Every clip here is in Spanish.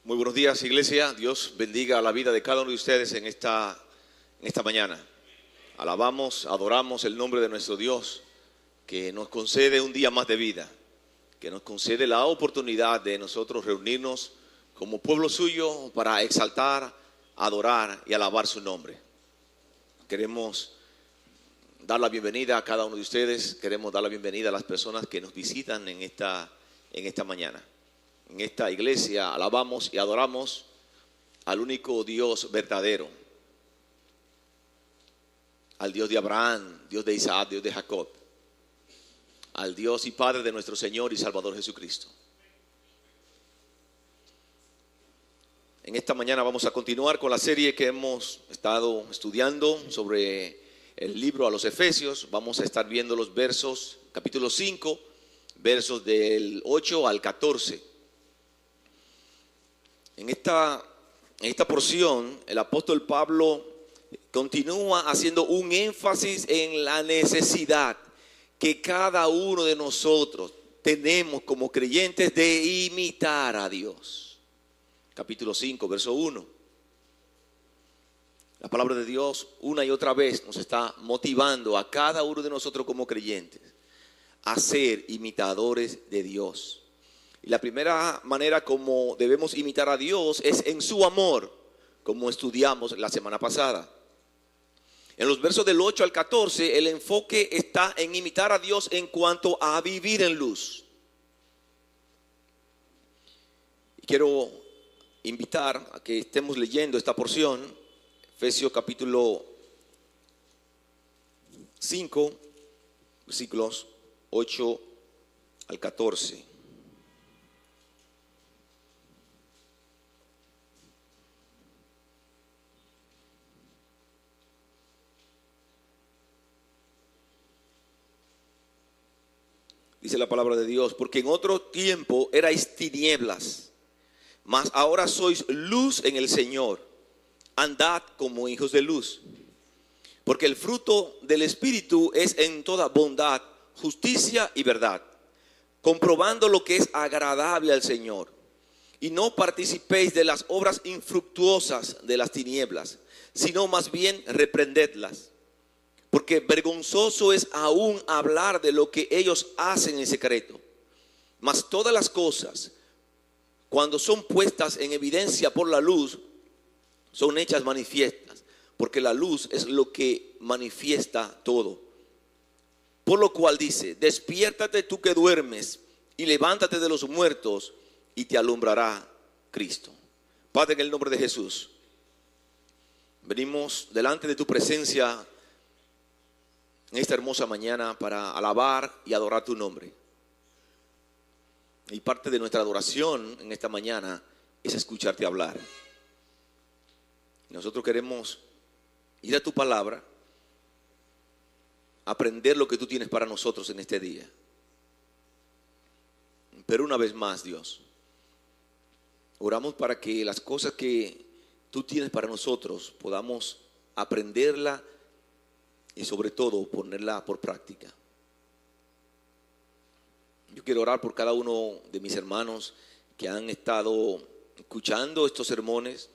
Muy buenos días, iglesia. Dios bendiga la vida de cada uno de ustedes en esta mañana. Alabamos, adoramos el nombre de nuestro Dios, que nos concede un día más de vida, que nos concede la oportunidad de nosotros reunirnos como pueblo suyo para exaltar, adorar y alabar su nombre. Queremos dar la bienvenida a cada uno de ustedes, queremos dar la bienvenida a las personas que nos visitan en esta mañana. En esta iglesia alabamos y adoramos al único Dios verdadero, al Dios de Abraham, Dios de Isaac, Dios de Jacob, al Dios y Padre de nuestro Señor y Salvador Jesucristo. En esta mañana vamos a continuar con la serie que hemos estado estudiando sobre el libro a los Efesios. Vamos a estar viendo los versos, capítulo 5, versos del 8 al 14. En esta porción, el apóstol Pablo continúa haciendo un énfasis en la necesidad que cada uno de nosotros tenemos como creyentes de imitar a Dios. Capítulo 5, verso 1. La palabra de Dios una y otra vez nos está motivando a cada uno de nosotros como creyentes a ser imitadores de Dios. Y la primera manera como debemos imitar a Dios es en su amor, como estudiamos la semana pasada. En los versos del 8 al 14, el enfoque está en imitar a Dios en cuanto a vivir en luz. Y quiero invitar a que estemos leyendo esta porción, Efesios capítulo 5, versículos 8 al 14. Dice la palabra de Dios: porque en otro tiempo erais tinieblas, mas ahora sois luz en el Señor. Andad como hijos de luz. Porque el fruto del Espíritu es en toda bondad, justicia y verdad, comprobando lo que es agradable al Señor. Y no participéis de las obras infructuosas de las tinieblas, sino más bien reprendedlas. Porque vergonzoso es aún hablar de lo que ellos hacen en secreto. Mas todas las cosas, cuando son puestas en evidencia por la luz, son hechas manifiestas. Porque la luz es lo que manifiesta todo. Por lo cual dice: despiértate tú que duermes, y levántate de los muertos, y te alumbrará Cristo. Padre, en el nombre de Jesús, venimos delante de tu presencia en esta hermosa mañana para alabar y adorar tu nombre. Y parte de nuestra adoración en esta mañana es escucharte hablar. Nosotros queremos ir a tu palabra, aprender lo que tú tienes para nosotros en este día. Pero una vez más, Dios, oramos para que las cosas que tú tienes para nosotros podamos aprenderla y sobre todo ponerla por práctica. Yo quiero orar por cada uno de mis hermanos que han estado escuchando estos sermones,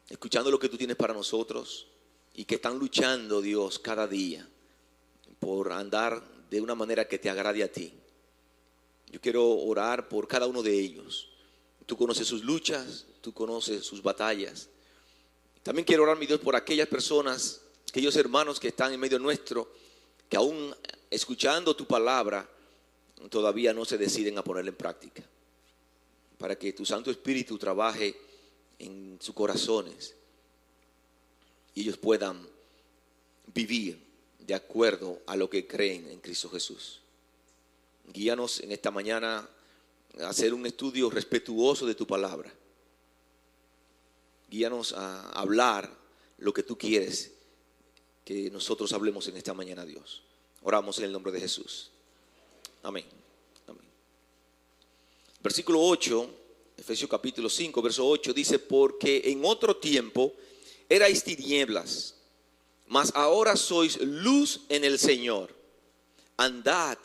escuchando lo que tú tienes para nosotros y que están luchando, Dios, cada día por andar de una manera que te agrade a ti. Yo quiero orar por cada uno de ellos. Tú conoces sus luchas, tú conoces sus batallas. También quiero orar, mi Dios, por aquellas personas, aquellos hermanos que están en medio nuestro, que aún escuchando tu palabra todavía no se deciden a ponerla en práctica, para que tu Santo Espíritu trabaje en sus corazones y ellos puedan vivir de acuerdo a lo que creen en Cristo Jesús. Guíanos en esta mañana a hacer un estudio respetuoso de tu palabra. Guíanos a hablar lo que tú quieres que nosotros hablemos en esta mañana, Dios. Oramos en el nombre de Jesús. Amén. Amén. Versículo 8, Efesios capítulo 5, verso 8 dice: porque en otro tiempo erais tinieblas, mas ahora sois luz en el Señor. Andad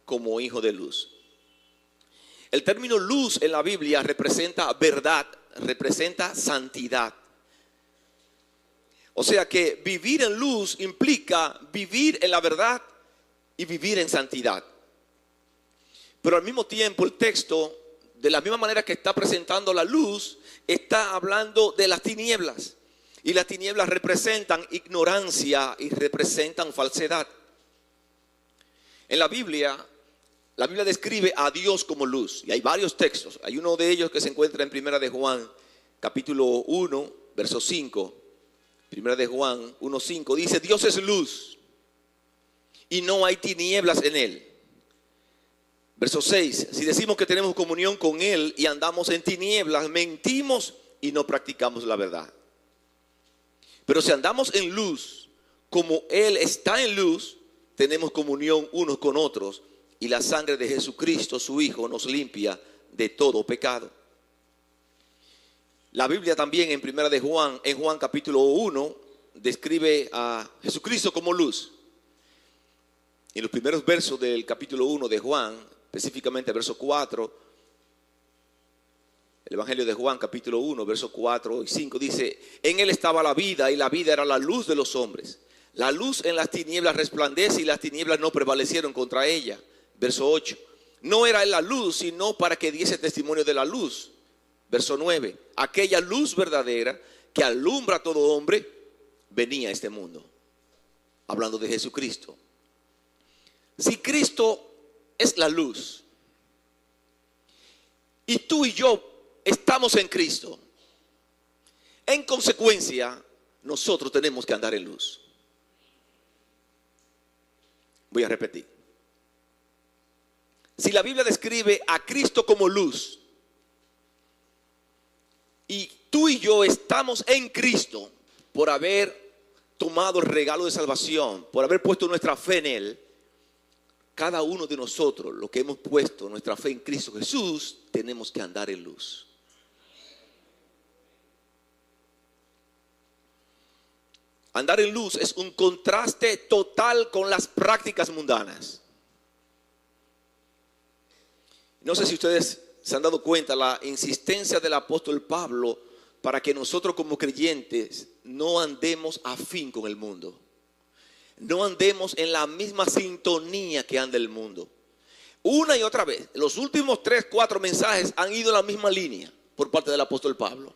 como hijo de luz. El término luz en la Biblia representa verdad, representa santidad. O sea que vivir en luz implica vivir en la verdad y vivir en santidad. Pero al mismo tiempo el texto, de la misma manera que está presentando la luz, está hablando de las tinieblas. Y las tinieblas representan ignorancia y representan falsedad. En la Biblia describe a Dios como luz. Y hay varios textos. Hay uno de ellos que se encuentra en Primera de Juan, capítulo 1, verso 5. Primera de Juan 1:5 dice: Dios es luz y no hay tinieblas en él. Verso 6: si decimos que tenemos comunión con él y andamos en tinieblas, mentimos y no practicamos la verdad. Pero si andamos en luz, como él está en luz, tenemos comunión unos con otros, y la sangre de Jesucristo, su Hijo, nos limpia de todo pecado. La Biblia también en Primera de Juan, en Juan capítulo 1, describe a Jesucristo como luz. En los primeros versos del capítulo 1 de Juan, específicamente verso 4, el Evangelio de Juan capítulo 1, versos 4 y 5 dice: en él estaba la vida y la vida era la luz de los hombres. La luz en las tinieblas resplandece y las tinieblas no prevalecieron contra ella. Verso 8: no era él la luz, sino para que diese testimonio de la luz. Verso 9: aquella luz verdadera que alumbra a todo hombre venía a este mundo. Hablando de Jesucristo. Si Cristo es la luz y tú y yo estamos en Cristo, en consecuencia nosotros tenemos que andar en luz. Voy a repetir. Si la Biblia describe a Cristo como luz y tú y yo estamos en Cristo por haber tomado el regalo de salvación, por haber puesto nuestra fe en él, cada uno de nosotros, los que hemos puesto nuestra fe en Cristo Jesús, tenemos que andar en luz. Andar en luz es un contraste total con las prácticas mundanas. No sé si ustedes se han dado cuenta la insistencia del apóstol Pablo para que nosotros como creyentes no andemos afín con el mundo. No andemos en la misma sintonía que anda el mundo. Una y otra vez, los últimos 3, 4 mensajes han ido en la misma línea por parte del apóstol Pablo.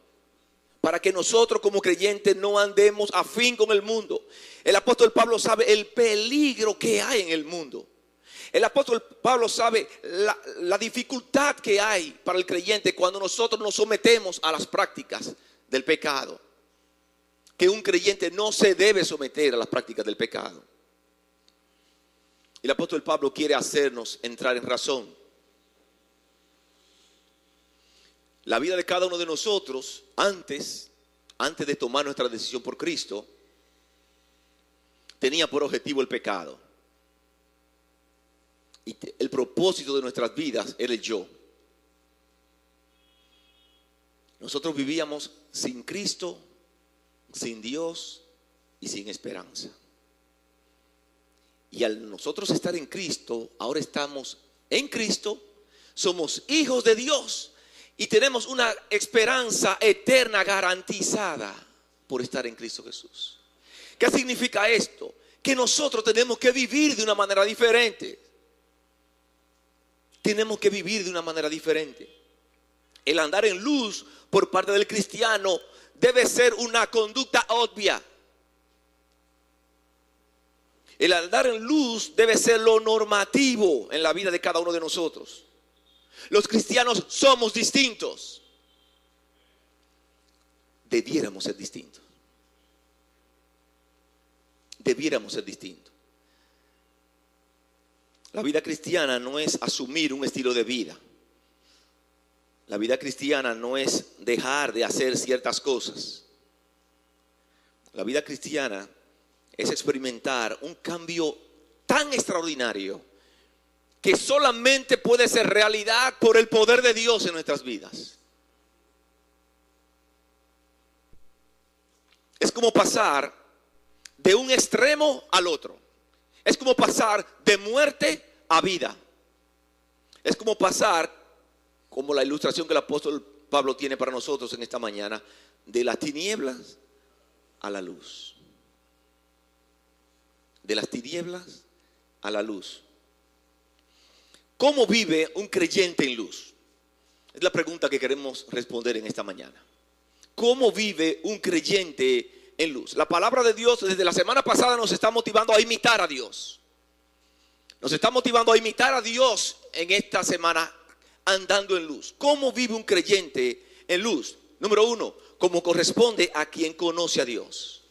Para que nosotros como creyentes no andemos afín con el mundo. El apóstol Pablo sabe el peligro que hay en el mundo. El apóstol Pablo sabe la dificultad que hay para el creyente cuando nosotros nos sometemos a las prácticas del pecado. Que un creyente no se debe someter a las prácticas del pecado. El apóstol Pablo quiere hacernos entrar en razón. La vida de cada uno de nosotros, antes de tomar nuestra decisión por Cristo, tenía por objetivo el pecado. Y el propósito de nuestras vidas era el yo. Nosotros vivíamos sin Cristo, sin Dios y sin esperanza. Y al nosotros estar en Cristo, ahora estamos en Cristo, somos hijos de Dios y tenemos una esperanza eterna garantizada por estar en Cristo Jesús. ¿Qué significa esto? Que nosotros tenemos que vivir de una manera diferente. Tenemos que vivir de una manera diferente. El andar en luz por parte del cristiano debe ser una conducta obvia. El andar en luz debe ser lo normativo en la vida de cada uno de nosotros. Los cristianos somos distintos. Debiéramos ser distintos. Debiéramos ser distintos. La vida cristiana no es asumir un estilo de vida. La vida cristiana no es dejar de hacer ciertas cosas. La vida cristiana es experimentar un cambio tan extraordinario que solamente puede ser realidad por el poder de Dios en nuestras vidas. Es como pasar de un extremo al otro. Es como pasar de muerte a vida. Es como pasar como la ilustración que el apóstol Pablo tiene para nosotros en esta mañana, de las tinieblas a la luz. De las tinieblas a la luz. ¿Cómo vive un creyente en luz? Es la pregunta que queremos responder en esta mañana. ¿Cómo vive un creyente en luz? La palabra de Dios desde la semana pasada nos está motivando a imitar a Dios. Nos está motivando a imitar a Dios en esta semana andando en luz. ¿Cómo vive un creyente en luz? Número uno, como corresponde a quien conoce a Dios.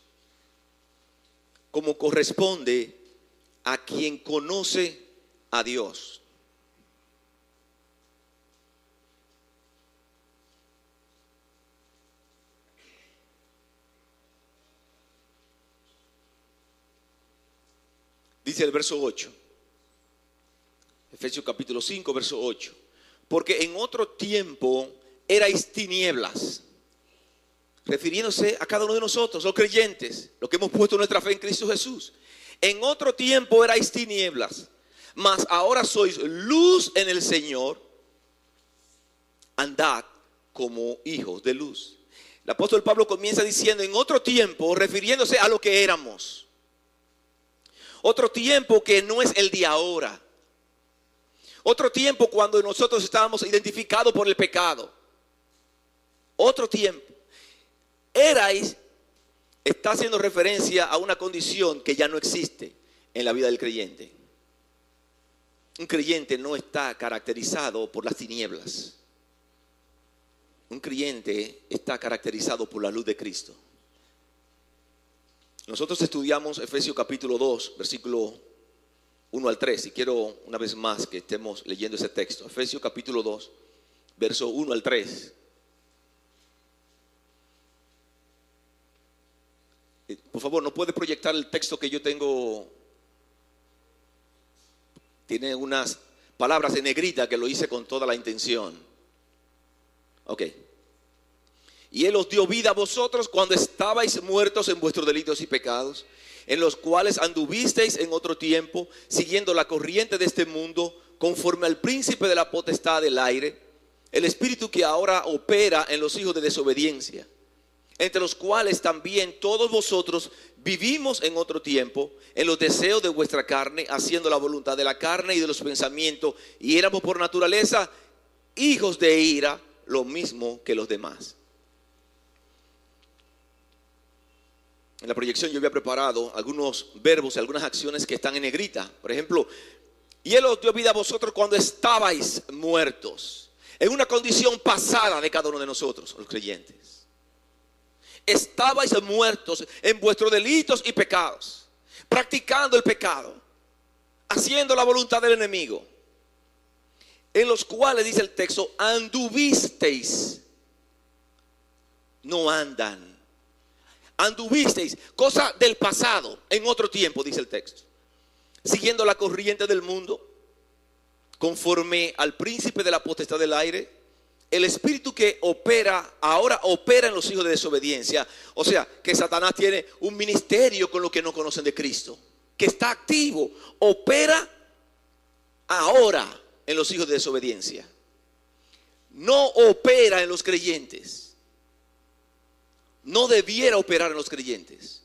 Como corresponde a quien conoce a Dios. Dice el verso 8, Efesios capítulo 5, verso 8. Porque en otro tiempo erais tinieblas, refiriéndose a cada uno de nosotros, los creyentes, los que hemos puesto nuestra fe en Cristo Jesús. En otro tiempo erais tinieblas, mas ahora sois luz en el Señor. Andad como hijos de luz. El apóstol Pablo comienza diciendo en otro tiempo, refiriéndose a lo que éramos. Otro tiempo que no es el de ahora. Otro tiempo cuando nosotros estábamos identificados por el pecado. Otro tiempo. Erais está haciendo referencia a una condición que ya no existe en la vida del creyente. Un creyente no está caracterizado por las tinieblas. Un creyente está caracterizado por la luz de Cristo. Nosotros estudiamos Efesios capítulo 2, versículo 1 al 3. Y quiero una vez más que estemos leyendo ese texto. Efesios capítulo 2, verso 1 al 3. Por favor, ¿no puede proyectar el texto que yo tengo? Tiene unas palabras en negrita que lo hice con toda la intención. Ok. Y Él os dio vida a vosotros cuando estabais muertos en vuestros delitos y pecados, en los cuales anduvisteis en otro tiempo, siguiendo la corriente de este mundo, conforme al príncipe de la potestad del aire, el espíritu que ahora opera en los hijos de desobediencia, entre los cuales también todos vosotros vivimos en otro tiempo, en los deseos de vuestra carne, haciendo la voluntad de la carne y de los pensamientos, y éramos por naturaleza hijos de ira, lo mismo que los demás. En la proyección yo había preparado algunos verbos y algunas acciones que están en negrita. Por ejemplo, y Él os dio vida a vosotros cuando estabais muertos, en una condición pasada de cada uno de nosotros, los creyentes. Estabais muertos en vuestros delitos y pecados, practicando el pecado, haciendo la voluntad del enemigo, en los cuales, dice el texto, anduvisteis, no andan. Anduvisteis, cosa del pasado, en otro tiempo, dice el texto, siguiendo la corriente del mundo, conforme al príncipe de la potestad del aire, el espíritu que ahora opera en los hijos de desobediencia. O sea, que Satanás tiene un ministerio con los que no conocen de Cristo, que está activo, opera ahora en los hijos de desobediencia. No opera en los creyentes. No debiera operar en los creyentes.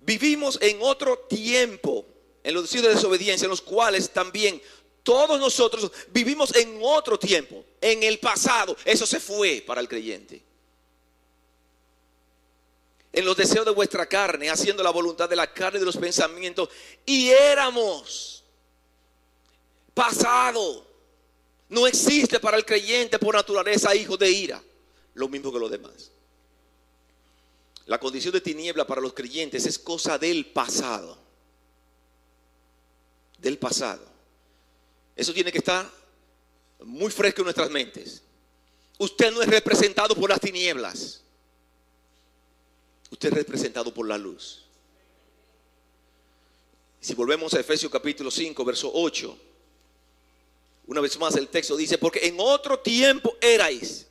Vivimos en otro tiempo, en los hijos de desobediencia, en los cuales también todos nosotros vivimos en otro tiempo, en el pasado. Eso se fue para el creyente. En los deseos de vuestra carne, haciendo la voluntad de la carne y de los pensamientos, y éramos pasado. No existe para el creyente por naturaleza hijos de ira, lo mismo que los demás. La condición de tiniebla para los creyentes es cosa del pasado. Del pasado. Eso tiene que estar muy fresco en nuestras mentes. Usted no es representado por las tinieblas. Usted es representado por la luz. Si volvemos a Efesios capítulo 5, verso 8. Una vez más el texto dice, porque en otro tiempo erais.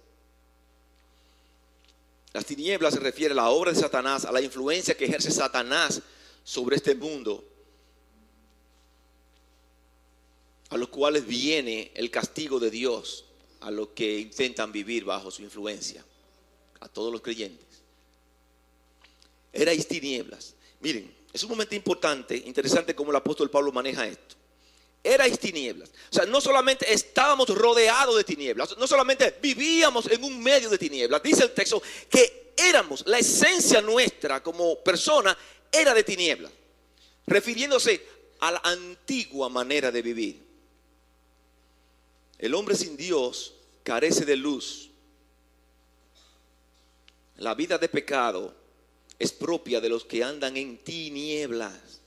Las tinieblas se refiere a la obra de Satanás, a la influencia que ejerce Satanás sobre este mundo. a los cuales viene el castigo de Dios a los que intentan vivir bajo su influencia, a todos los creyentes. Erais tinieblas. Miren, es un momento importante, interesante cómo el apóstol Pablo maneja esto. Erais tinieblas. O sea, no solamente estábamos rodeados de tinieblas, no solamente vivíamos en un medio de tinieblas. Dice el texto que éramos, la esencia nuestra como persona era de tinieblas, refiriéndose a la antigua manera de vivir. El hombre sin Dios carece de luz. La vida de pecado es propia de los que andan en tinieblas.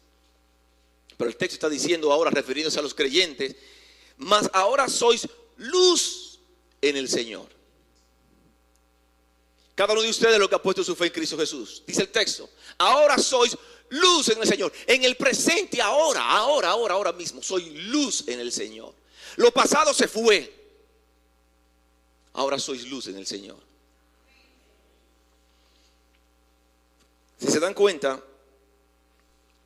Pero el texto está diciendo ahora, refiriéndose a los creyentes, mas ahora sois luz en el Señor. Cada uno de ustedes lo que ha puesto su fe en Cristo Jesús. Dice el texto, ahora sois luz en el Señor. En el presente, ahora mismo, soy luz en el Señor. Lo pasado se fue. Ahora sois luz en el Señor. Si se dan cuenta,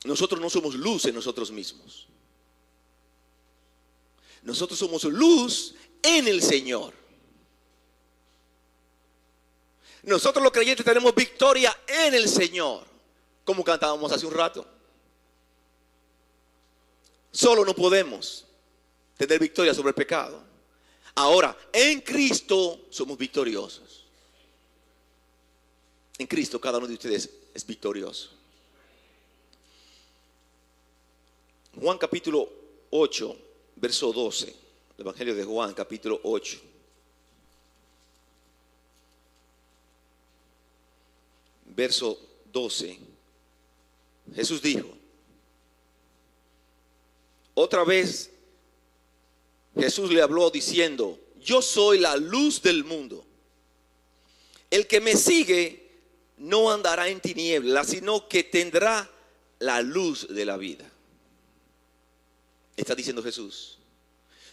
nosotros no somos luz en nosotros mismos. Nosotros somos luz en el Señor. Nosotros los creyentes tenemos victoria en el Señor, como cantábamos hace un rato. Solo no podemos tener victoria sobre el pecado. Ahora, en Cristo somos victoriosos. En Cristo cada uno de ustedes es victorioso. Juan capítulo 8, verso 12. El Evangelio de Juan capítulo 8. Verso 12. Jesús dijo, otra vez Jesús le habló diciendo, yo soy la luz del mundo. El que me sigue no andará en tinieblas, sino que tendrá la luz de la vida. Está diciendo Jesús.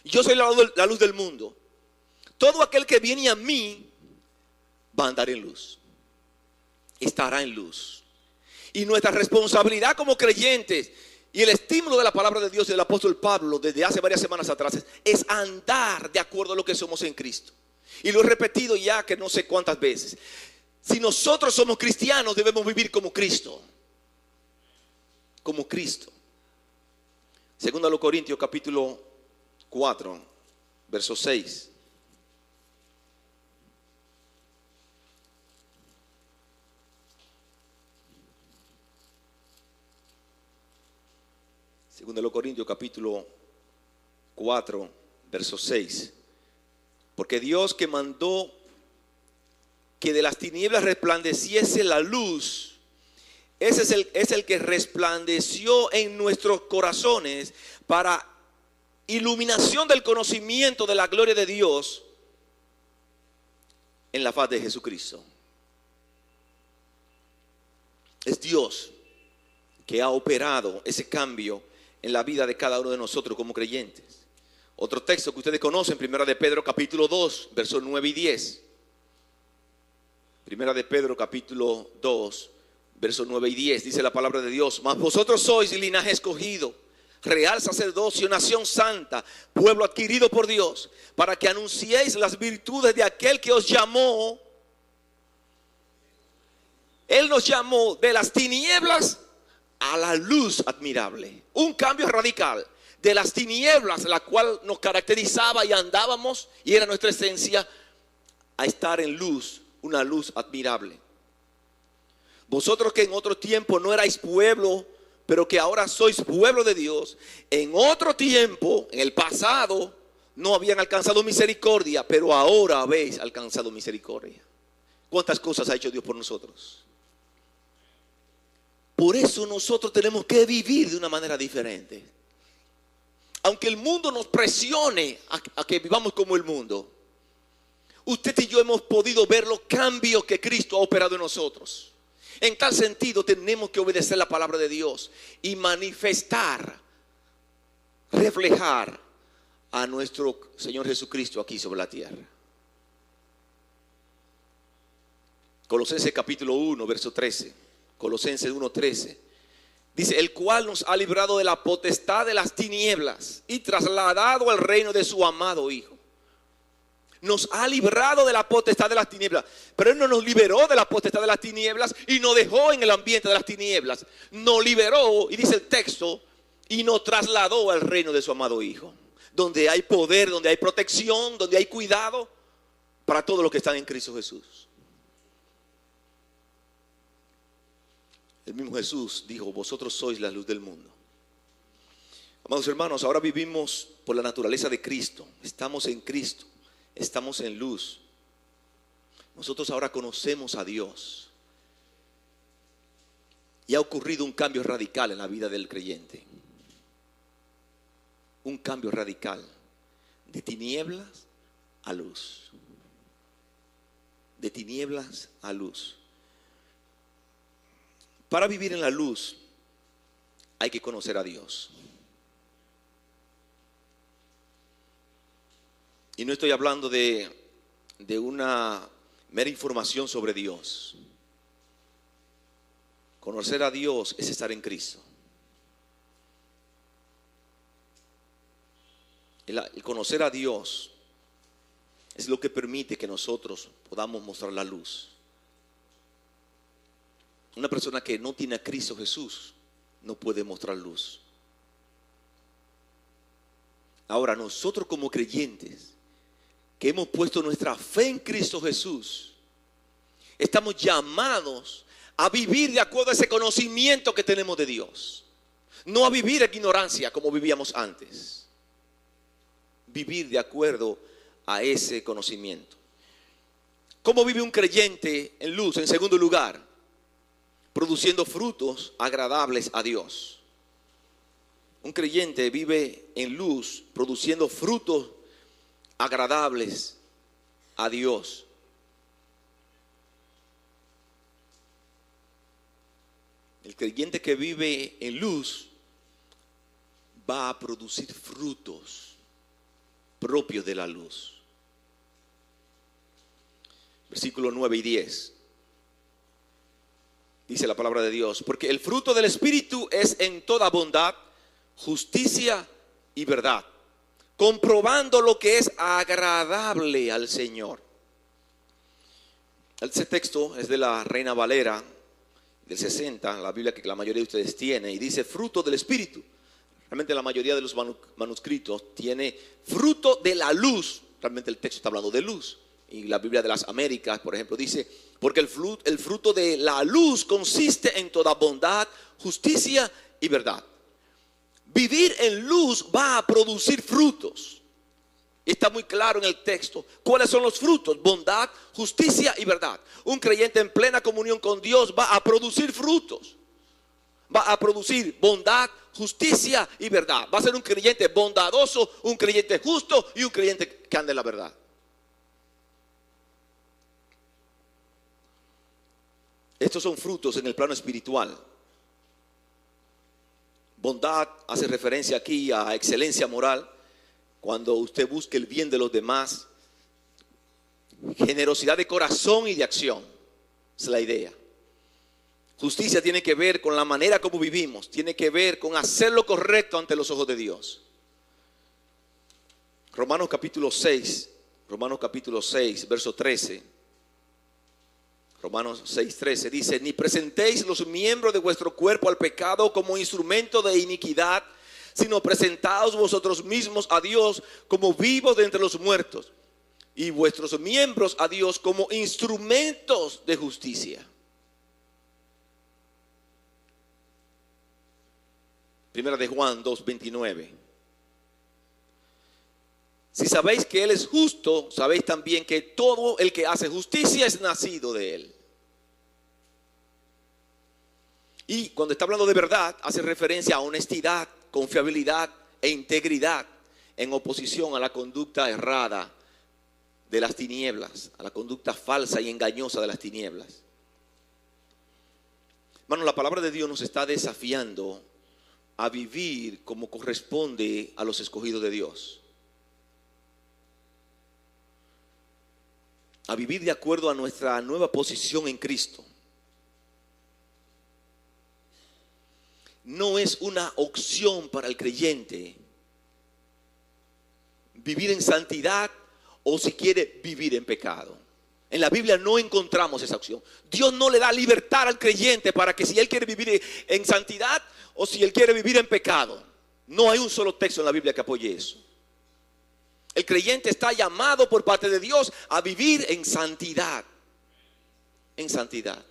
Yo soy la luz del mundo. Todo aquel que viene a mí va a andar en luz. Estará en luz. Y nuestra responsabilidad como creyentes y el estímulo de la palabra de Dios del apóstol Pablo desde hace varias semanas atrás es andar de acuerdo a lo que somos en Cristo. Y lo he repetido ya que no sé cuántas veces. Si nosotros somos cristianos, debemos vivir como Cristo. Como Cristo. Segunda a los Corintios capítulo 4, verso 6. Segunda a los Corintios capítulo 4, verso 6. Porque Dios que mandó que de las tinieblas resplandeciese la luz, ese es el que resplandeció en nuestros corazones para iluminación del conocimiento de la gloria de Dios en la faz de Jesucristo. Es Dios que ha operado ese cambio en la vida de cada uno de nosotros como creyentes. Otro texto que ustedes conocen, Primera de Pedro capítulo 2, versos 9 y 10. Primera de Pedro capítulo 2, versos 9 y 10, dice la palabra de Dios, mas vosotros sois linaje escogido, real sacerdocio, nación santa, pueblo adquirido por Dios, para que anunciéis las virtudes de aquel que os llamó. Él nos llamó de las tinieblas a la luz admirable. Un cambio radical de las tinieblas, la cual nos caracterizaba y andábamos y era nuestra esencia, a estar en luz, una luz admirable. Vosotros que en otro tiempo no erais pueblo, pero que ahora sois pueblo de Dios, en otro tiempo, en el pasado, no habían alcanzado misericordia, pero ahora habéis alcanzado misericordia. ¿Cuántas cosas ha hecho Dios por nosotros? Por eso nosotros tenemos que vivir de una manera diferente. Aunque el mundo nos presione a que vivamos como el mundo, usted y yo hemos podido ver los cambios que Cristo ha operado en nosotros. En tal sentido tenemos que obedecer la palabra de Dios y manifestar, reflejar a nuestro Señor Jesucristo aquí sobre la tierra. Colosenses capítulo 1, verso 13. Colosenses 1:13. Dice, el cual nos ha librado de la potestad de las tinieblas y trasladado al reino de su amado Hijo. Nos ha librado de la potestad de las tinieblas. Pero Él no nos liberó de la potestad de las tinieblas y nos dejó en el ambiente de las tinieblas. Nos liberó, y dice el texto, y nos trasladó al reino de su amado Hijo. Donde hay poder, donde hay protección, donde hay cuidado para todos los que están en Cristo Jesús. El mismo Jesús dijo, vosotros sois la luz del mundo. Amados hermanos, ahora vivimos por la naturaleza de Cristo. Estamos en Cristo. Estamos en luz. Nosotros ahora conocemos a Dios. Y ha ocurrido un cambio radical en la vida del creyente. Un cambio radical. De tinieblas a luz. De tinieblas a luz. Para vivir en la luz hay que conocer a Dios. Y no estoy hablando de una mera información sobre Dios. Conocer a Dios es estar en Cristo. El conocer a Dios es lo que permite que nosotros podamos mostrar la luz. Una persona que no tiene a Cristo Jesús no puede mostrar luz. Ahora nosotros como creyentes que hemos puesto nuestra fe en Cristo Jesús, estamos llamados a vivir de acuerdo a ese conocimiento que tenemos de Dios. No a vivir en ignorancia como vivíamos antes. Vivir de acuerdo a ese conocimiento. ¿Cómo vive un creyente en luz? En segundo lugar, produciendo frutos agradables a Dios. Un creyente vive en luz, produciendo frutos agradables a Dios. El creyente que vive en luz va a producir frutos propios de la luz. Versículos 9 y 10. Dice la palabra de Dios, porque el fruto del Espíritu es en toda bondad, justicia y verdad, comprobando lo que es agradable al Señor. Este texto es de la Reina Valera del 60, la Biblia que la mayoría de ustedes tiene, y dice fruto del Espíritu. Realmente la mayoría de los manuscritos tiene fruto de la luz. Realmente el texto está hablando de luz. Y la Biblia de las Américas, por ejemplo, dice, porque el fruto de la luz consiste en toda bondad, justicia y verdad. Vivir en luz va a producir frutos. Está muy claro en el texto. ¿Cuáles son los frutos? Bondad, justicia y verdad. Un creyente en plena comunión con Dios va a producir frutos. Va a producir bondad, justicia y verdad. Va a ser un creyente bondadoso, un creyente justo y un creyente que ande en la verdad. Estos son frutos en el plano espiritual. Bondad hace referencia aquí a excelencia moral. Cuando usted busque el bien de los demás. Generosidad de corazón y de acción. Es la idea. Justicia tiene que ver con la manera como vivimos. Tiene que ver con hacer lo correcto ante los ojos de Dios. Romanos capítulo 6, verso 13. Romanos 6:13 dice, ni presentéis los miembros de vuestro cuerpo al pecado como instrumento de iniquidad, sino presentaos vosotros mismos a Dios como vivos de entre los muertos, y vuestros miembros a Dios como instrumentos de justicia. Primera de Juan 2:29. Si sabéis que Él es justo, sabéis también que todo el que hace justicia es nacido de Él. Y cuando está hablando de verdad, hace referencia a honestidad, confiabilidad e integridad en oposición a la conducta errada de las tinieblas, a la conducta falsa y engañosa de las tinieblas. Hermano, la palabra de Dios nos está desafiando a vivir como corresponde a los escogidos de Dios. A vivir de acuerdo a nuestra nueva posición en Cristo. No es una opción para el creyente vivir en santidad o si quiere vivir en pecado. En la Biblia no encontramos esa opción. Dios no le da libertad al creyente para que si él quiere vivir en santidad o si él quiere vivir en pecado. No hay un solo texto en la Biblia que apoye eso. El creyente está llamado por parte de Dios a vivir en santidad. En santidad.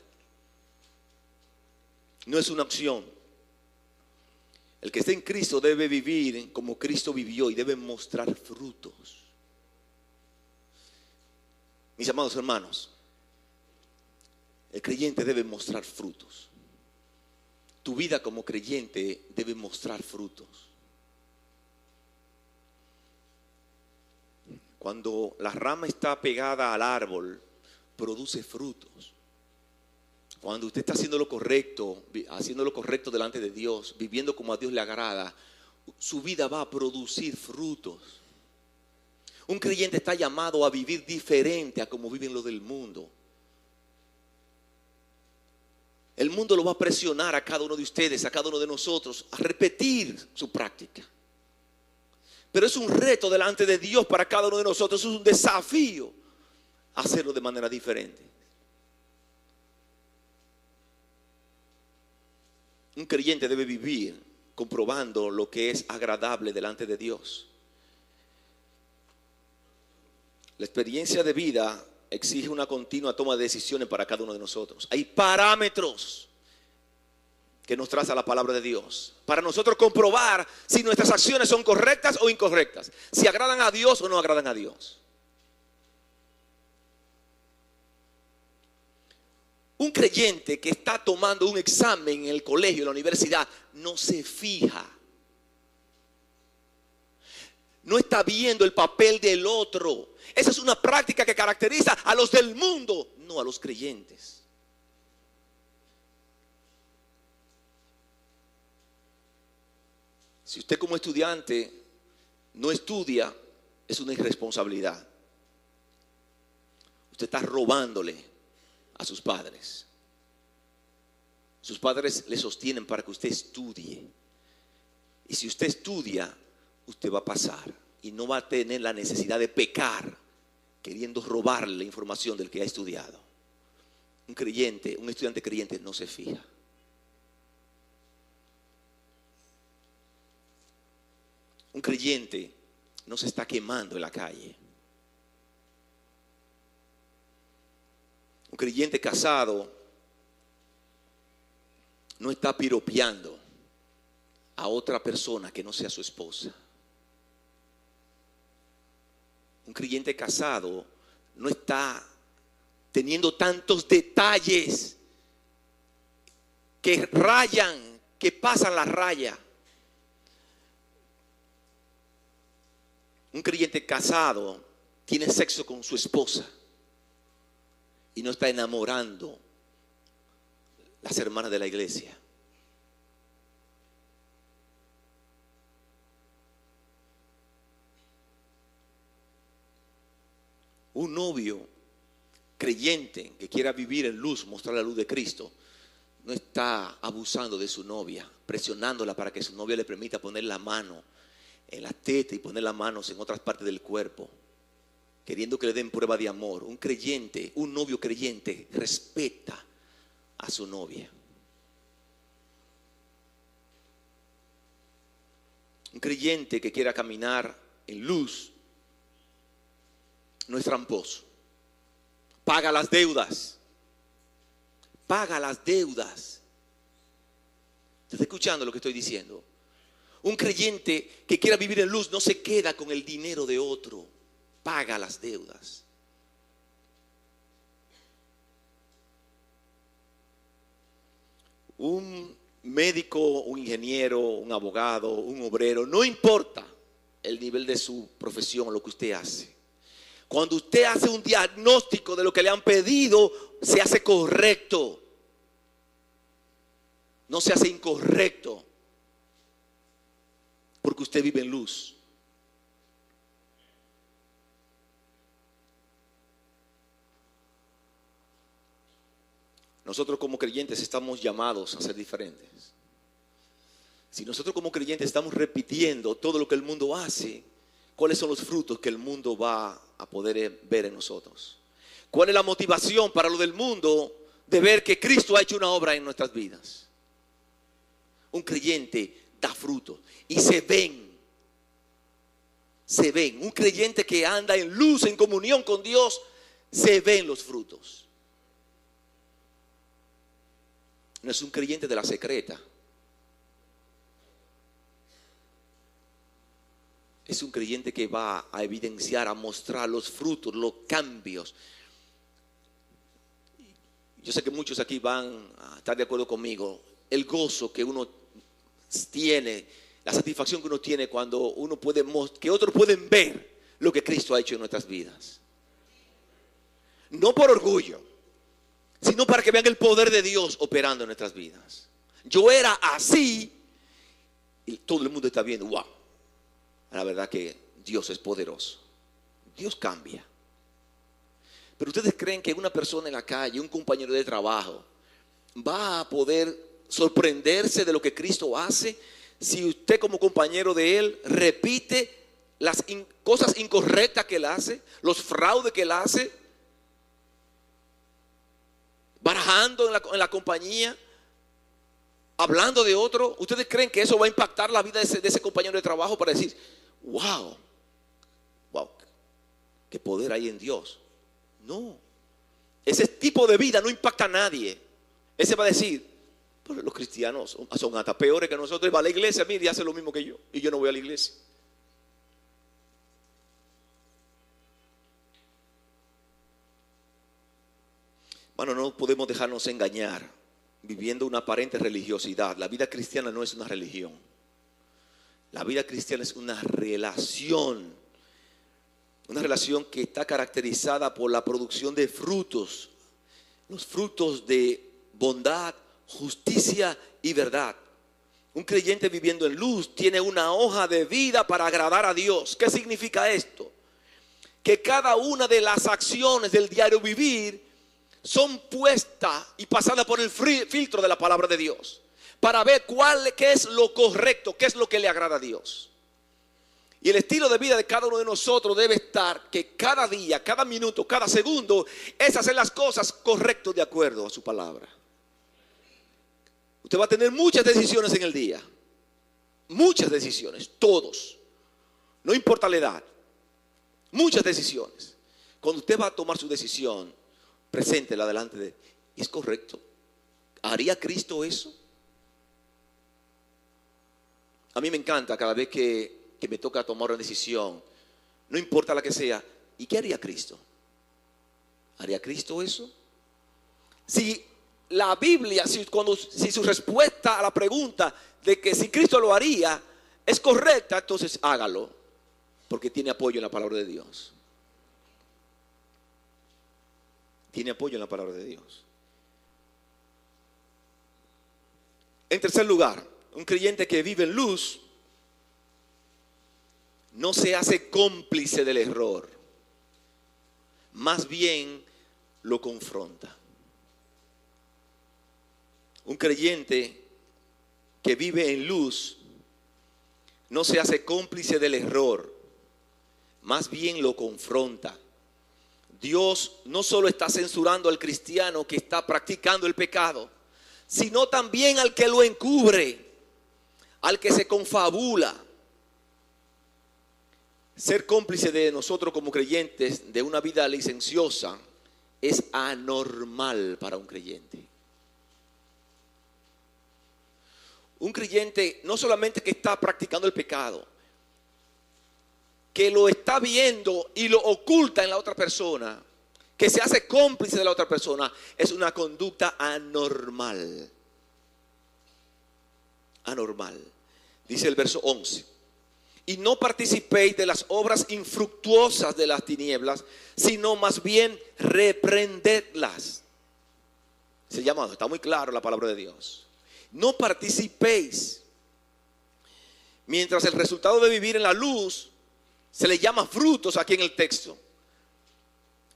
No es una opción. El que está en Cristo debe vivir como Cristo vivió y debe mostrar frutos. Mis amados hermanos, el creyente debe mostrar frutos. Tu vida como creyente debe mostrar frutos. Cuando la rama está pegada al árbol, produce frutos. Cuando usted está haciendo lo correcto delante de Dios, viviendo como a Dios le agrada, su vida va a producir frutos. Un creyente está llamado a vivir diferente a como viven los del mundo. El mundo lo va a presionar a cada uno de ustedes, a cada uno de nosotros, a repetir su práctica. Pero es un reto delante de Dios para cada uno de nosotros, es un desafío hacerlo de manera diferente. Un creyente debe vivir comprobando lo que es agradable delante de Dios. La experiencia de vida exige una continua toma de decisiones para cada uno de nosotros. Hay parámetros que nos traza la palabra de Dios para nosotros comprobar si nuestras acciones son correctas o incorrectas, si agradan a Dios o no agradan a Dios. Un creyente que está tomando un examen en el colegio, en la universidad, no se fija. No está viendo el papel del otro. Esa es una práctica que caracteriza a los del mundo, no a los creyentes. Si usted como estudiante no estudia, es una irresponsabilidad. Usted está robándole a sus padres. Sus padres le sostienen para que usted estudie. Y si usted estudia, usted va a pasar y no va a tener la necesidad de pecar queriendo robarle la información del que ha estudiado. Un creyente, un estudiante creyente no se fija. Un creyente no se está quemando en la calle. Un creyente casado no está piropeando a otra persona que no sea su esposa. Un creyente casado no está teniendo tantos detalles que rayan, que pasan la raya. Un creyente casado tiene sexo con su esposa y no está enamorando las hermanas de la iglesia. Un novio creyente que quiera vivir en luz, mostrar la luz de Cristo, no está abusando de su novia, presionándola para que su novia le permita poner la mano en la teta y poner las manos en otras partes del cuerpo, queriendo que le den prueba de amor. Un creyente, un novio creyente, respeta a su novia. Un creyente que quiera caminar en luz no es tramposo. Paga las deudas. Paga las deudas. ¿Está escuchando lo que estoy diciendo? Un creyente que quiera vivir en luz no se queda con el dinero de otro. Paga las deudas. Un médico, un ingeniero, un abogado, un obrero, no importa el nivel de su profesión, lo que usted hace. Cuando usted hace un diagnóstico de lo que le han pedido, se hace correcto. No se hace incorrecto. Porque usted vive en luz. Nosotros como creyentes estamos llamados a ser diferentes. Si nosotros como creyentes estamos repitiendo todo lo que el mundo hace, ¿cuáles son los frutos que el mundo va a poder ver en nosotros? ¿Cuál es la motivación para lo del mundo de ver que Cristo ha hecho una obra en nuestras vidas? Un creyente da frutos y se ven. Se ven. Un creyente que anda en luz, en comunión con Dios, se ven los frutos. No es un creyente de la secreta. Es un creyente que va a evidenciar, a mostrar los frutos, los cambios. Yo sé que muchos aquí van a estar de acuerdo conmigo. El gozo que uno tiene, la satisfacción que uno tiene cuando uno puede, que otros pueden ver lo que Cristo ha hecho en nuestras vidas. No por orgullo, sino para que vean el poder de Dios operando en nuestras vidas. Yo era así y todo el mundo está viendo, wow. La verdad que Dios es poderoso. Dios cambia. Pero ustedes creen que una persona en la calle, un compañero de trabajo, va a poder sorprenderse de lo que Cristo hace si usted como compañero de él repite las cosas incorrectas que él hace, los fraudes que él hace, barajando en la compañía, hablando de otro? ¿Ustedes creen que eso va a impactar la vida de ese compañero de trabajo para decir, wow, qué poder hay en Dios? No, ese tipo de vida no impacta a nadie. Ese va a decir, pero los cristianos son hasta peores que nosotros. Va a la iglesia, mire, y hace lo mismo que yo, y yo no voy a la iglesia. Bueno, no podemos dejarnos engañar viviendo una aparente religiosidad. La vida cristiana no es una religión. La vida cristiana es una relación que está caracterizada por la producción de frutos, los frutos de bondad, justicia y verdad. Un creyente viviendo en luz tiene una hoja de vida para agradar a Dios. ¿Qué significa esto? Que cada una de las acciones del diario vivir son puestas y pasadas por el filtro de la palabra de Dios, para ver qué es lo correcto, qué es lo que le agrada a Dios. Y el estilo de vida de cada uno de nosotros debe estar que cada día, cada minuto, cada segundo es hacer las cosas correctas de acuerdo a su palabra. Usted va a tener muchas decisiones en el día. Muchas decisiones, todos. No importa la edad. Muchas decisiones. Cuando usted va a tomar su decisión, preséntela delante de él. ¿Es correcto? ¿Haría Cristo eso? A mí me encanta cada vez que me toca tomar una decisión, no importa la que sea. ¿Y qué haría Cristo? ¿Haría Cristo eso? Si la Biblia, si su respuesta a la pregunta de que si Cristo lo haría es correcta, entonces hágalo, porque tiene apoyo en la palabra de Dios. Tiene apoyo en la palabra de Dios. En tercer lugar, un creyente que vive en luz no se hace cómplice del error, más bien lo confronta. Un creyente que vive en luz no se hace cómplice del error, más bien lo confronta. Dios no solo está censurando al cristiano que está practicando el pecado, sino también al que lo encubre, al que se confabula. Ser cómplice de nosotros como creyentes de una vida licenciosa es anormal para un creyente. Un creyente no solamente que está practicando el pecado, que lo está viendo y lo oculta en la otra persona, que se hace cómplice de la otra persona, es una conducta anormal. Anormal. Dice el verso 11. Y no participéis de las obras infructuosas de las tinieblas, sino más bien reprendedlas. Se llama, está muy claro la palabra de Dios. No participéis. Mientras el resultado de vivir en la luz se le llama frutos aquí en el texto,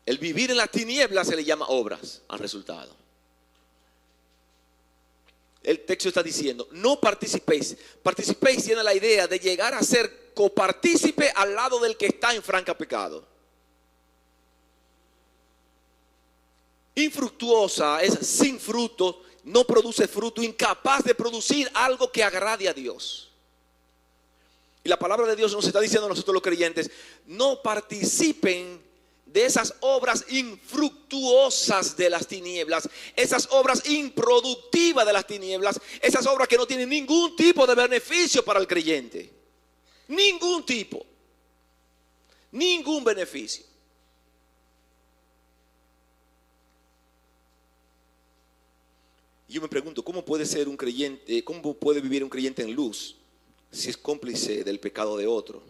el vivir en las tinieblas se le llama obras al resultado. el texto está diciendo, no participéis. Participéis tiene la idea de llegar a ser copartícipe al lado del que está en franca pecado. Infructuosa es sin fruto, no produce fruto, incapaz de producir algo que agrade a Dios. Y la palabra de Dios nos está diciendo a nosotros los creyentes, no participen de esas obras infructuosas de las tinieblas, esas obras improductivas de las tinieblas, esas obras que no tienen ningún tipo de beneficio para el creyente. Ningún tipo. Ningún beneficio. Yo me pregunto, ¿cómo puede ser un creyente, cómo puede vivir un creyente en luz si es cómplice del pecado de otro?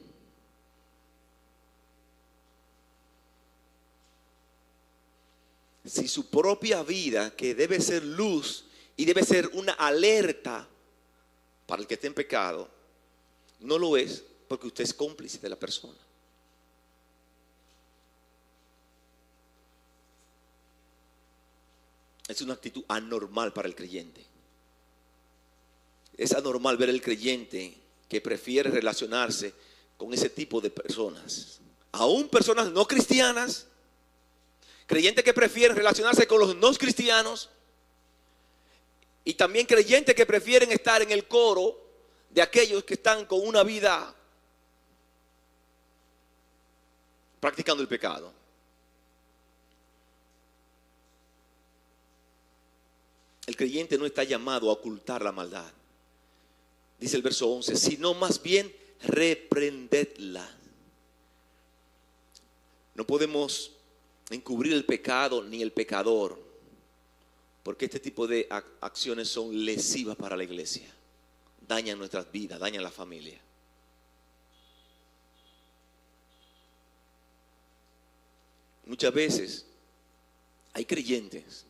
Si su propia vida, que debe ser luz y debe ser una alerta para el que esté en pecado, no lo es porque usted es cómplice de la persona. Es una actitud anormal para el creyente. Es anormal ver al creyente que prefiere relacionarse con ese tipo de personas. Aún personas no cristianas, creyentes que prefieren relacionarse con los no cristianos, y también creyentes que prefieren estar en el coro de aquellos que están con una vida practicando el pecado. El creyente no está llamado a ocultar la maldad. Dice el verso 11, sino más bien reprendedla. No podemos encubrir el pecado ni el pecador, porque este tipo de acciones son lesivas para la iglesia. Dañan nuestras vidas, dañan la familia. Muchas veces hay creyentes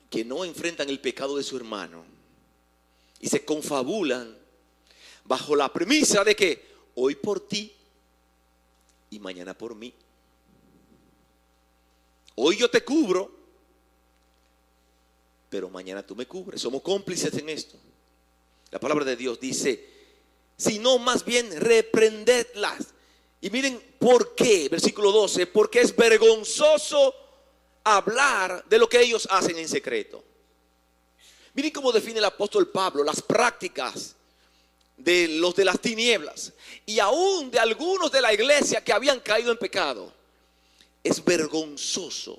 que no enfrentan el pecado de su hermano y se confabulan bajo la premisa de que hoy por ti y mañana por mí. Hoy yo te cubro, pero mañana tú me cubres. Somos cómplices en esto. La palabra de Dios dice, sino más bien reprendedlas. Y miren por qué, versículo 12, porque es vergonzoso hablar de lo que ellos hacen en secreto. Miren cómo define el apóstol Pablo las prácticas de los de las tinieblas y aún de algunos de la iglesia que habían caído en pecado. Es vergonzoso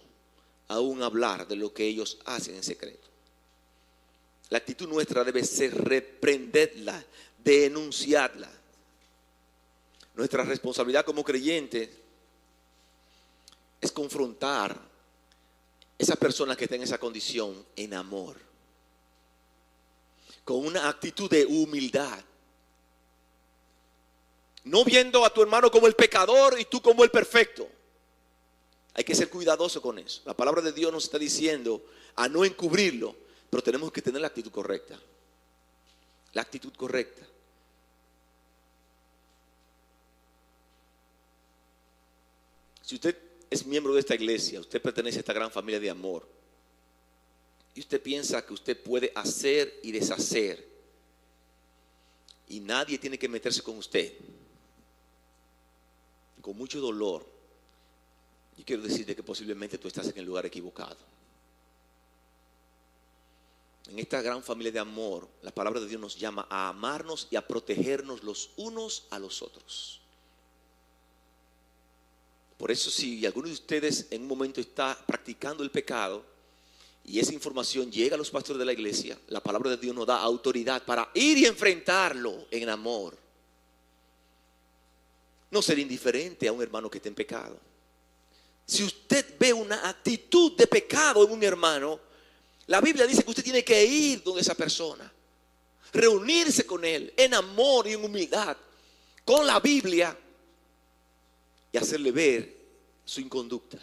aún hablar de lo que ellos hacen en secreto. La actitud nuestra debe ser reprenderla, denunciarla. Nuestra responsabilidad como creyentes es confrontar a esa persona que está en esa condición en amor, con una actitud de humildad, no viendo a tu hermano como el pecador y tú como el perfecto. Hay que ser cuidadoso con eso. La palabra de Dios nos está diciendo a no encubrirlo, pero tenemos que tener la actitud correcta. La actitud correcta. Si usted es miembro de esta iglesia, usted pertenece a esta gran familia de amor, y usted piensa que usted puede hacer y deshacer, y nadie tiene que meterse con usted, con mucho dolor, yo quiero decirte que posiblemente tú estás en el lugar equivocado. En esta gran familia de amor, la palabra de Dios nos llama a amarnos y a protegernos los unos a los otros. Por eso, si alguno de ustedes en un momento está practicando el pecado y esa información llega a los pastores de la iglesia, la palabra de Dios nos da autoridad para ir y enfrentarlo en amor. No ser indiferente a un hermano que esté en pecado. Si usted ve una actitud de pecado en un hermano, la Biblia dice que usted tiene que ir donde esa persona, reunirse con él en amor y en humildad, con la Biblia, y hacerle ver su inconducta.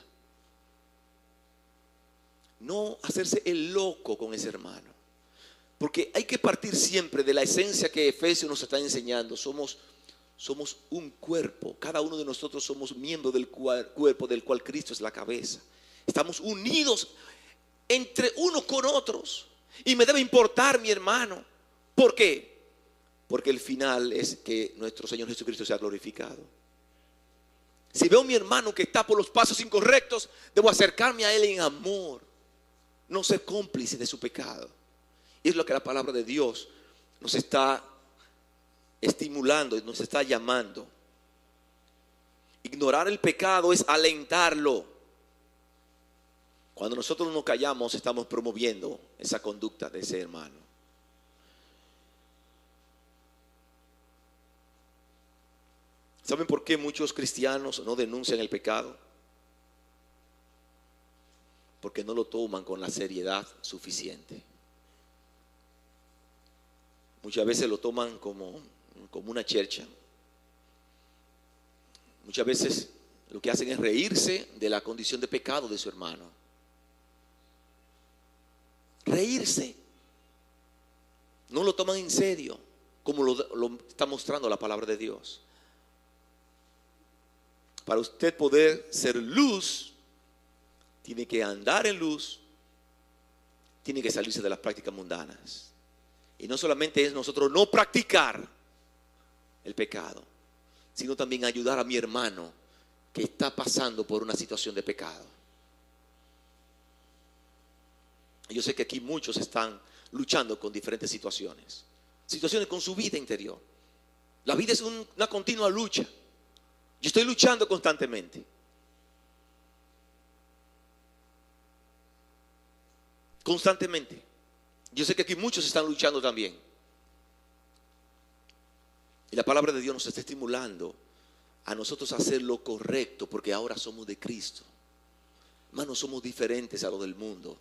No hacerse el loco con ese hermano, porque hay que partir siempre de la esencia que Efesios nos está enseñando. Somos un cuerpo, cada uno de nosotros somos miembros del cuerpo del cual Cristo es la cabeza. Estamos unidos entre unos con otros. Y me debe importar mi hermano. ¿Por qué? Porque el final es que nuestro Señor Jesucristo sea glorificado. Si veo a mi hermano que está por los pasos incorrectos, debo acercarme a él en amor, no ser cómplice de su pecado. Y es lo que la palabra de Dios nos está estimulando y nos está llamando. Ignorar el pecado es alentarlo. Cuando nosotros nos callamos, estamos promoviendo esa conducta de ese hermano. ¿Saben por qué muchos cristianos no denuncian el pecado? Porque no lo toman con la seriedad suficiente. Muchas veces lo toman como una chercha. Muchas veces lo que hacen es reírse de la condición de pecado de su hermano. Reírse. No lo toman en serio, como lo está mostrando la palabra de Dios. Para usted poder ser luz, tiene que andar en luz, tiene que salirse de las prácticas mundanas. Y no solamente es nosotros no practicar el pecado, sino también ayudar a mi hermano que está pasando por una situación de pecado. Yo sé que aquí muchos están luchando con diferentes situaciones con su vida interior. La vida es una continua lucha. Yo estoy luchando constantemente. Constantemente. Yo sé que aquí muchos están luchando también. Y la palabra de Dios nos está estimulando a nosotros a hacer lo correcto, porque ahora somos de Cristo. Hermanos, somos diferentes a los del mundo.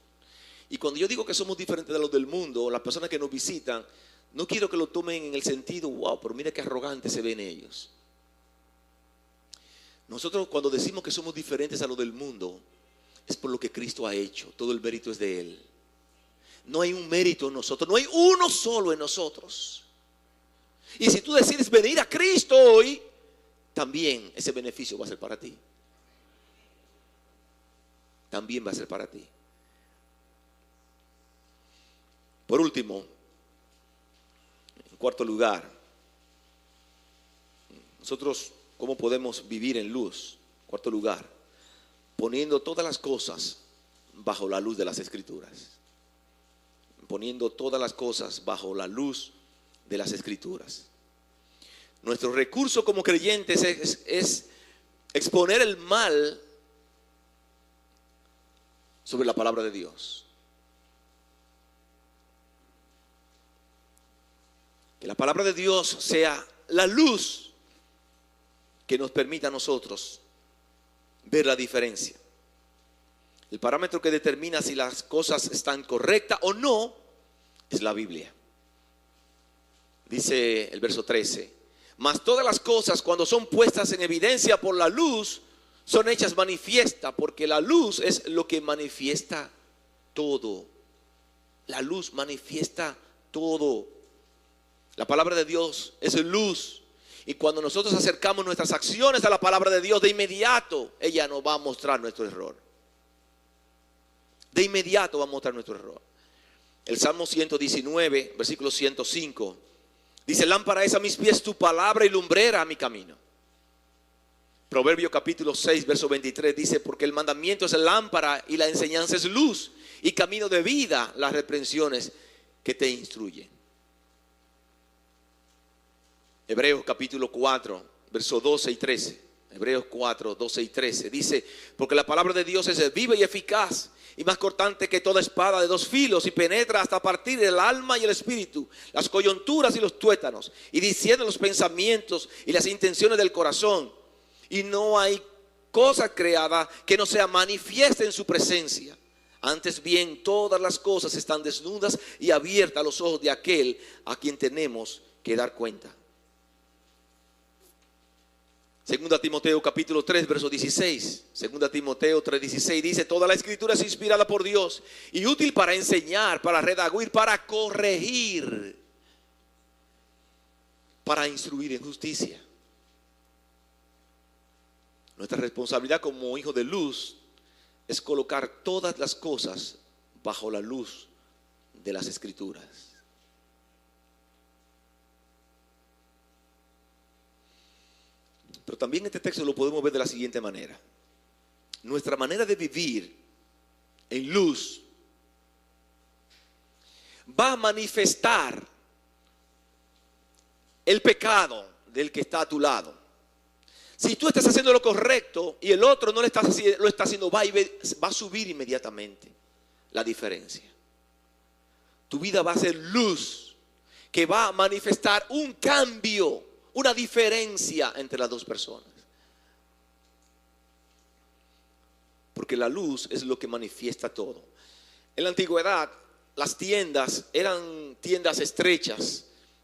Y cuando yo digo que somos diferentes a los del mundo, las personas que nos visitan, no quiero que lo tomen en el sentido, wow, pero mira qué arrogantes se ven ellos. Nosotros cuando decimos que somos diferentes a lo del mundo, es por lo que Cristo ha hecho. Todo el mérito es de Él. No hay un mérito en nosotros, no hay uno solo en nosotros. Y si tú decides venir a Cristo hoy, también ese beneficio va a ser para ti. También va a ser para ti. Por último, en cuarto lugar, nosotros ¿cómo podemos vivir en luz? Cuarto lugar, poniendo todas las cosas bajo la luz de las Escrituras. Poniendo todas las cosas bajo la luz de las Escrituras. Nuestro recurso como creyentes es exponer el mal sobre la palabra de Dios. Que la palabra de Dios sea la luz que nos permita a nosotros ver la diferencia. El parámetro que determina si las cosas están correctas o no es la Biblia. Dice el verso 13: mas todas las cosas, cuando son puestas en evidencia por la luz, son hechas manifiestas, porque la luz es lo que manifiesta todo. La luz manifiesta todo. La palabra de Dios es luz. Y cuando nosotros acercamos nuestras acciones a la palabra de Dios, de inmediato ella nos va a mostrar nuestro error. De inmediato va a mostrar nuestro error. El Salmo 119, versículo 105, dice: lámpara es a mis pies tu palabra y lumbrera a mi camino. Proverbio capítulo 6, verso 23 dice: porque el mandamiento es lámpara y la enseñanza es luz, y camino de vida las reprensiones que te instruyen. Hebreos capítulo 4, versos 12 y 13. Hebreos 4, 12 y 13. Dice: porque la palabra de Dios es viva y eficaz, y más cortante que toda espada de dos filos, y penetra hasta partir el alma y el espíritu, las coyunturas y los tuétanos, y discierne los pensamientos y las intenciones del corazón. Y no hay cosa creada que no sea manifiesta en su presencia. Antes bien, todas las cosas están desnudas y abiertas a los ojos de aquel a quien tenemos que dar cuenta. Segunda Timoteo capítulo 3, verso 16. Segunda Timoteo 3, 16 dice: toda la escritura es inspirada por Dios y útil para enseñar, para redarguir, para corregir, para instruir en justicia. Nuestra responsabilidad como hijos de luz es colocar todas las cosas bajo la luz de las Escrituras. Pero también este texto lo podemos ver de la siguiente manera. Nuestra manera de vivir en luz va a manifestar el pecado del que está a tu lado. Si tú estás haciendo lo correcto y el otro no lo está haciendo, va a subir inmediatamente la diferencia. Tu vida va a ser luz que va a manifestar un cambio, una diferencia entre las dos personas. Porque la luz es lo que manifiesta todo. En la antigüedad, las tiendas eran tiendas estrechas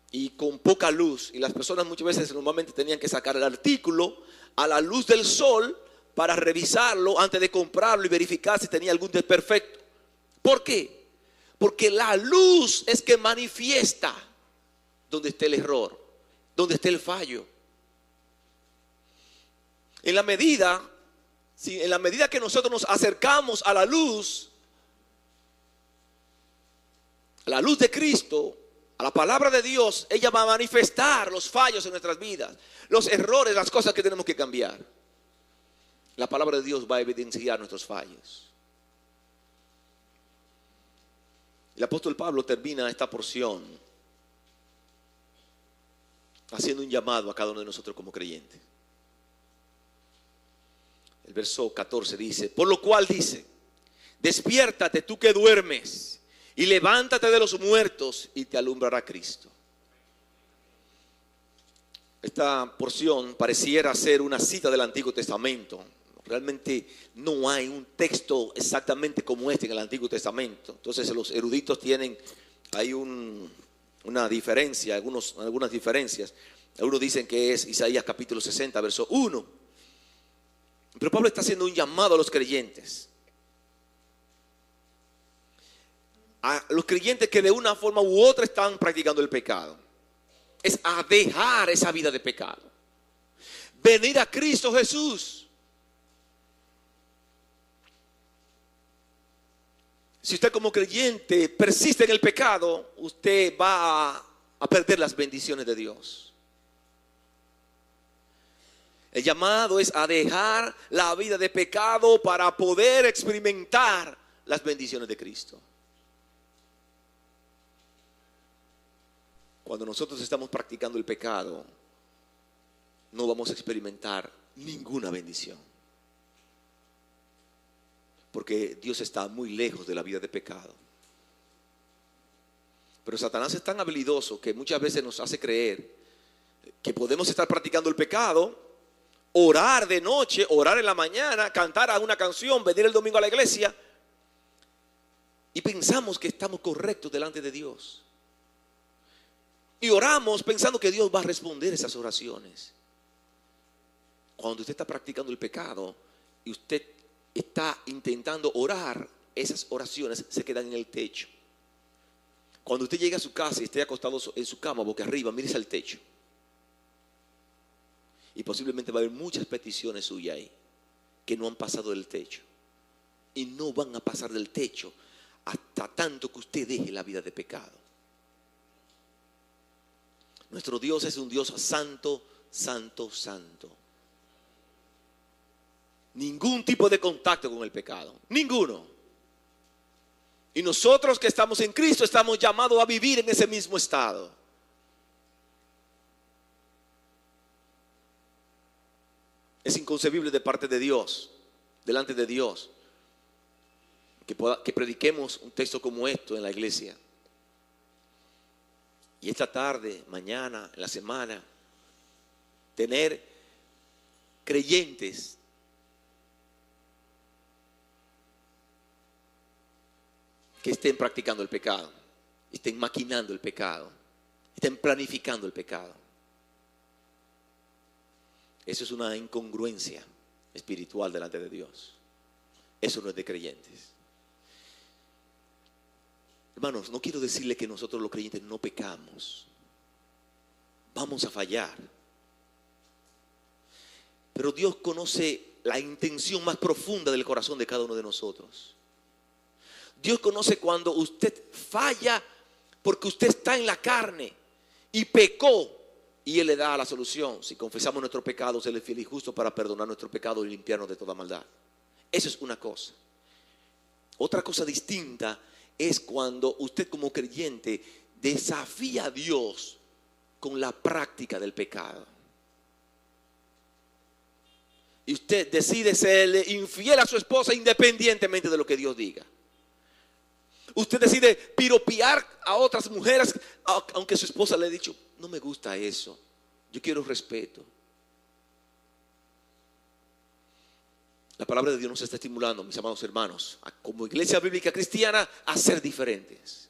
y con poca luz. Y las personas muchas veces normalmente tenían que sacar el artículo a la luz del sol para revisarlo antes de comprarlo y verificar si tenía algún desperfecto. ¿Por qué? Porque la luz es que manifiesta donde está el error, donde está el fallo. En la medida que nosotros nos acercamos a la luz de Cristo, a la palabra de Dios, ella va a manifestar los fallos en nuestras vidas, los errores, las cosas que tenemos que cambiar. La palabra de Dios va a evidenciar nuestros fallos. El apóstol Pablo termina esta porción haciendo un llamado a cada uno de nosotros como creyentes. El verso 14 dice: por lo cual dice, despiértate tú que duermes, y levántate de los muertos, y te alumbrará Cristo. Esta porción pareciera ser una cita del Antiguo Testamento. Realmente no hay un texto exactamente como este en el Antiguo Testamento. Entonces los eruditos tienen ahí una diferencia, algunas diferencias. Algunos dicen que es Isaías capítulo 60, verso 1. Pero Pablo está haciendo un llamado a los creyentes. A los creyentes que de una forma u otra están practicando el pecado. Es a dejar esa vida de pecado. Venir a Cristo Jesús. Si usted como creyente persiste en el pecado, usted va a perder las bendiciones de Dios. El llamado es a dejar la vida de pecado para poder experimentar las bendiciones de Cristo. Cuando nosotros estamos practicando el pecado, no vamos a experimentar ninguna bendición. Porque Dios está muy lejos de la vida de pecado. Pero Satanás es tan habilidoso que muchas veces nos hace creer que podemos estar practicando el pecado, orar de noche, orar en la mañana, cantar una canción, venir el domingo a la iglesia, y pensamos que estamos correctos delante de Dios. Y oramos pensando que Dios va a responder esas oraciones. Cuando usted está practicando el pecado y usted está intentando orar, esas oraciones se quedan en el techo. Cuando usted llega a su casa y esté acostado en su cama boca arriba, mírese al techo. Y posiblemente va a haber muchas peticiones suyas ahí que no han pasado del techo. Y no van a pasar del techo hasta tanto que usted deje la vida de pecado. Nuestro Dios es un Dios santo, santo, santo. Ningún tipo de contacto con el pecado, ninguno. Y nosotros que estamos en Cristo estamos llamados a vivir en ese mismo estado. Es inconcebible de parte de Dios, delante de Dios, que prediquemos un texto como esto en la iglesia. Y esta tarde, mañana, en la semana, tener creyentes que estén practicando el pecado, estén maquinando el pecado, estén planificando el pecado. Eso es una incongruencia espiritual delante de Dios. Eso no es de creyentes. Hermanos, no quiero decirle que nosotros los creyentes no pecamos. Vamos a fallar. Pero Dios conoce la intención más profunda del corazón de cada uno de nosotros. Dios conoce cuando usted falla porque usted está en la carne y pecó. Y Él le da la solución. Si confesamos nuestros pecados, Él es fiel y justo para perdonar nuestros pecados y limpiarnos de toda maldad. Eso es una cosa. Otra cosa distinta es cuando usted como creyente desafía a Dios con la práctica del pecado. Y usted decide serle infiel a su esposa independientemente de lo que Dios diga. Usted decide piropear a otras mujeres, aunque su esposa le ha dicho, no me gusta eso, yo quiero respeto. La palabra de Dios nos está estimulando, mis amados hermanos, como iglesia bíblica cristiana, a ser diferentes,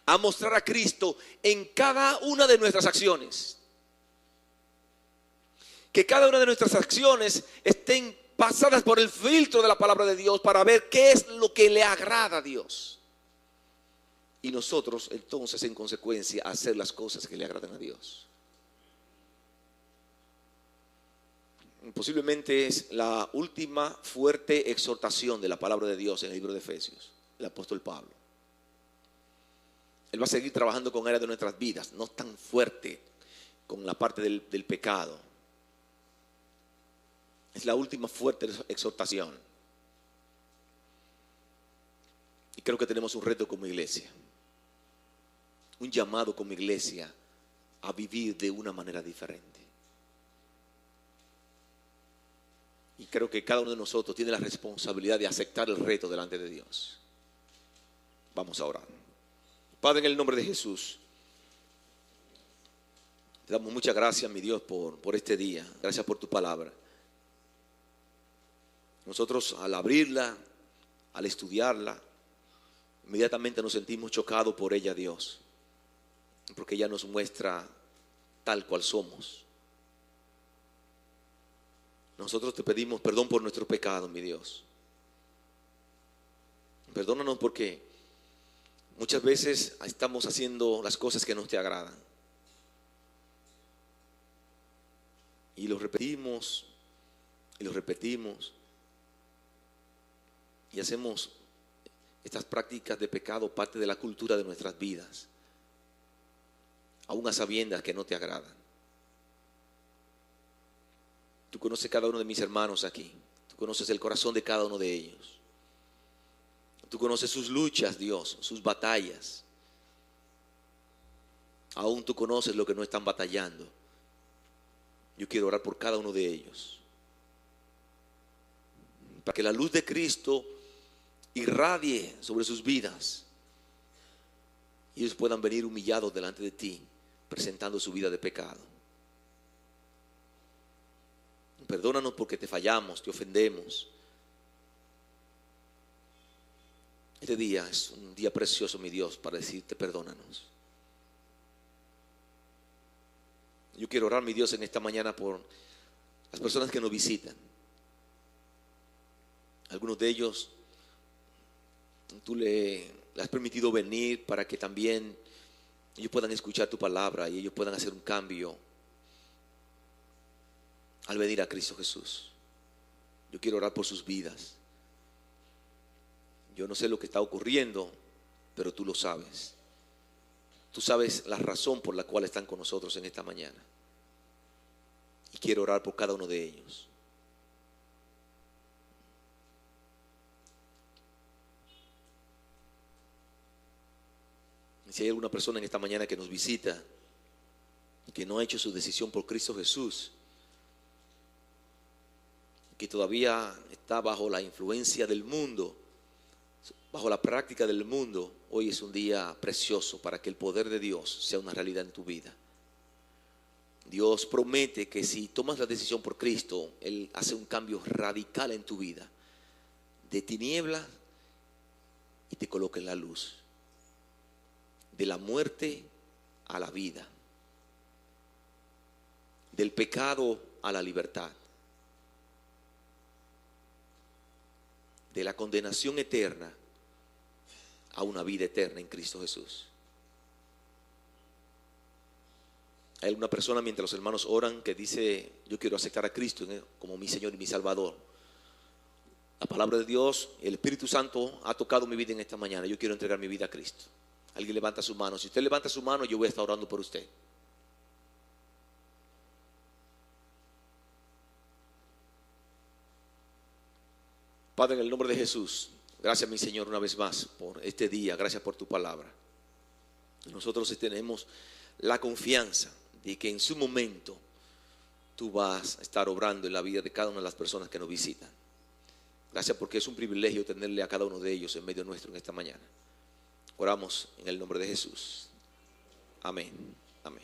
a mostrar a Cristo en cada una de nuestras acciones. Que cada una de nuestras acciones estén pasadas por el filtro de la palabra de Dios para ver qué es lo que le agrada a Dios. Y nosotros entonces en consecuencia hacer las cosas que le agradan a Dios. Posiblemente es la última fuerte exhortación de la palabra de Dios en el libro de Efesios, el apóstol Pablo. Él va a seguir trabajando con áreas de nuestras vidas, no tan fuerte con la parte del pecado. Es la última fuerte exhortación. Y creo que tenemos un reto como iglesia. Un llamado como iglesia a vivir de una manera diferente. Y creo que cada uno de nosotros tiene la responsabilidad de aceptar el reto delante de Dios. Vamos a orar. Padre, en el nombre de Jesús, te damos muchas gracias, mi Dios, por este día. Gracias por tu palabra. Nosotros al abrirla, al estudiarla, inmediatamente nos sentimos chocados por ella, Dios. Porque ella nos muestra tal cual somos. Nosotros te pedimos perdón por nuestros pecados, mi Dios. Perdónanos porque muchas veces estamos haciendo las cosas que no te agradan. Y lo repetimos, y lo repetimos. Y hacemos estas prácticas de pecado parte de la cultura de nuestras vidas, aún a sabiendas que no te agradan. Tú conoces cada uno de mis hermanos aquí. Tú conoces el corazón de cada uno de ellos. Tú conoces sus luchas, Dios, sus batallas. Aún tú conoces lo que no están batallando. Yo quiero orar por cada uno de ellos, para que la luz de Cristo irradie sobre sus vidas y ellos puedan venir humillados delante de ti, presentando su vida de pecado. Perdónanos porque te fallamos, te ofendemos. Este día es un día precioso, mi Dios, para decirte perdónanos. Yo quiero orar, mi Dios, en esta mañana por las personas que nos visitan. Algunos de ellos tú le has permitido venir para que también ellos puedan escuchar tu palabra y ellos puedan hacer un cambio al venir a Cristo Jesús. Yo quiero orar por sus vidas. Yo no sé lo que está ocurriendo, pero tú lo sabes. Tú sabes la razón por la cual están con nosotros en esta mañana. Y quiero orar por cada uno de ellos. Si hay alguna persona en esta mañana que nos visita y que no ha hecho su decisión por Cristo Jesús, que todavía está bajo la influencia del mundo, bajo la práctica del mundo, hoy es un día precioso para que el poder de Dios sea una realidad en tu vida. Dios promete que si tomas la decisión por Cristo, Él hace un cambio radical en tu vida, de tinieblas y te coloca en la luz, de la muerte a la vida, del pecado a la libertad, de la condenación eterna a una vida eterna en Cristo Jesús. Hay una persona mientras los hermanos oran que dice: yo quiero aceptar a Cristo como mi Señor y mi Salvador. La palabra de Dios, el Espíritu Santo ha tocado mi vida en esta mañana. Yo quiero entregar mi vida a Cristo. Alguien levanta su mano. Si usted levanta su mano, yo voy a estar orando por usted. Padre, en el nombre de Jesús, gracias mi Señor una vez más por este día. Gracias por tu palabra. Nosotros tenemos la confianza de que en su momento tú vas a estar obrando en la vida de cada una de las personas que nos visitan. Gracias porque es un privilegio tenerle a cada uno de ellos en medio nuestro en esta mañana. Oramos en el nombre de Jesús. Amén. Amén.